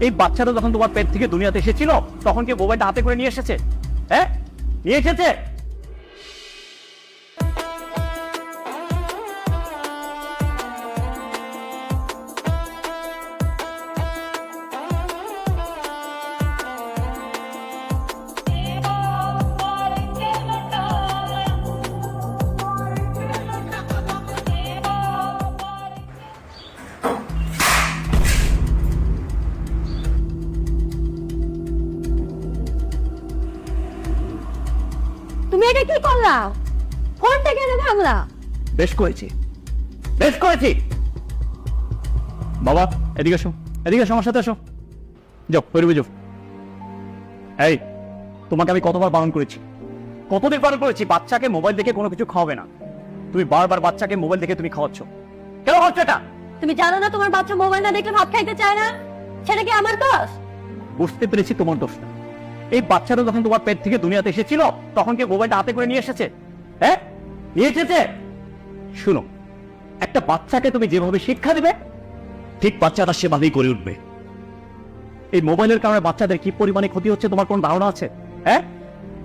এই বাচ্চাটা যখন তোমার পেট থেকে দুনিয়াতে এসেছিল তখন কি মোবাইলটা হাতে করে নিয়ে এসেছে? হ্যাঁ, নিয়ে এসেছে? তুমি এটা কি করলা? ফোনটা কেন ভাঙলা? বেশ করেছি, বেশ করেছি। বাবা এদিকে এসো, এদিকে এসো, আমার সাথে এসো। যাও বেরোবে, যাও। এই, তোমাকে আমি কতবার বারণ করেছি, কতদিন বারণ করেছি বাচ্চাকে মোবাইল দেখে কোনো কিছু খাওয়াবে না। তুমি বারবার বাচ্চাকে মোবাইল দেখে তুমি খাওয়াচ্ছ। কেন হচ্ছে এটা? তুমি জানো না তোমার বাচ্চা মোবাইল না দেখলে ভাত খাইতে চায় না? সেটা কি আমার দোষ? বুঝতে পেরেছি তোমার দোষটা। এই বাচ্চাটা যখন তোমার পেট থেকে দুনিয়াতে এসেছিল তখন কি মোবাইলটা হাতে করে নিয়ে এসেছে? হ্যাঁ, নিয়ে এসেছে। শুনো, একটা বাচ্চাকে তুমি যেভাবে শিক্ষা দিবে ঠিক বাচ্চাটা সেভাবেই করে উঠবে। এই মোবাইলের কারণে বাচ্চাদের কি পরিমাণে ক্ষতি হচ্ছে তোমার কোন ধারণা আছে? হ্যাঁ,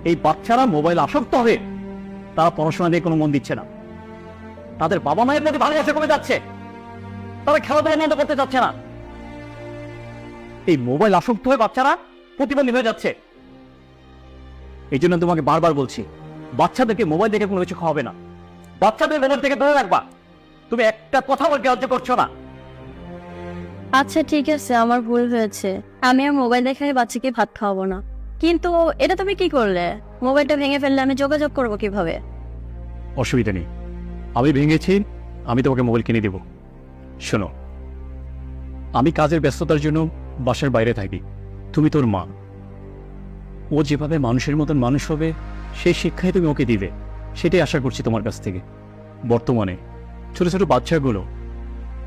এই বাচ্চারা মোবাইল আসক্ত হবে, তারা পড়াশোনা নিয়ে কোনো মন দিচ্ছে না, তাদের বাবা মায়ের প্রতি ভালোবাসা কমে যাচ্ছে, তারা খেলাধুলা আনন্দ করতে যাচ্ছে না। এই মোবাইল আসক্ত হয়ে বাচ্চারা প্রতিবন্ধী হয়ে যাচ্ছে। এই জন্য তোমাকে বারবার বলছি, বাচ্চাদেরকে মোবাইল দেখে কোনো কিছু খাওয়াবে না, বাচ্চাদের মোবাইল থেকে দূরে রাখবা। তুমি একটা কথা বলতে লজ্জা করছো না? আচ্ছা ঠিক আছে, আমার ভুল হয়েছে। আমি আর মোবাইল দেখে বাচ্চাকে ভাত খাওয়াবো না। কিন্তু এটা তুমি কি করলে? মোবাইলটা ভেঙে ফেললে আমি যোগাযোগ করবো কিভাবে? অসুবিধা নেই, আমি ভেঙেছি, আমি তোমাকে মোবাইল কিনে দেব। শোনো, আমি কাজের ব্যস্ততার জন্য বাসার বাইরে থাকি, তুমি তোর মা, ও যেভাবে মানুষের মতন মানুষ হবে সেই শিক্ষাই তুমি ওকে দিবে, সেটাই আশা করছি তোমার কাছ থেকে। বর্তমানে ছোট ছোট বাচ্চাগুলো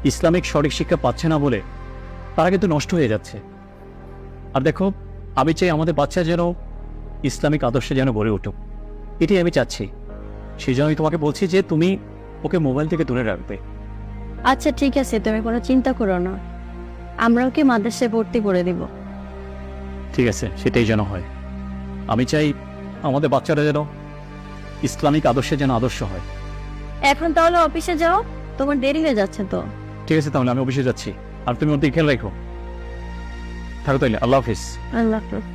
ইসলামিক সঠিক শিক্ষা পাচ্ছে না বলে তারা কিন্তু নষ্ট হয়ে যাচ্ছে। আর দেখো, আমি চাই আমাদের বাচ্চা যেন ইসলামিক আদর্শে যেন গড়ে উঠুক, এটাই আমি চাচ্ছি। সেই জন্য আমি তোমাকে বলছি যে তুমি ওকে মোবাইল থেকে দূরে রাখবে। আচ্ছা ঠিক আছে, তুমি কোনো চিন্তা করো না, আমরা ওকে মাদ্রাসায় ভর্তি করে দিব। ঠিক আছে, সেটাই যেন হয়। আমি চাই আমাদের বাচ্চারা যেন ইসলামিক আদর্শে যেন আদর্শ হয়। এখন তাহলে অফিসে যাও, তোমার দেরি হয়ে যাচ্ছে তো। ঠিক আছে, তাহলে আমি অফিসে যাচ্ছি, আর তুমি ওর দিকে খেয়াল রাখো। থাকো তাইলে, আল্লাহ হাফিজ। আল্লাহ হাফেজ।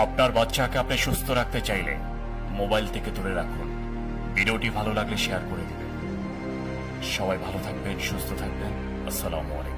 আপনার বাচ্চাকে আপনি সুস্থ রাখতে চাইলে মোবাইল থেকে দূরে রাখুন। ভিডিওটি ভালো লাগলে শেয়ার করে দিবেন। সবাই ভালো থাকবেন, সুস্থ থাকবেন। আসসালামু আলাইকুম।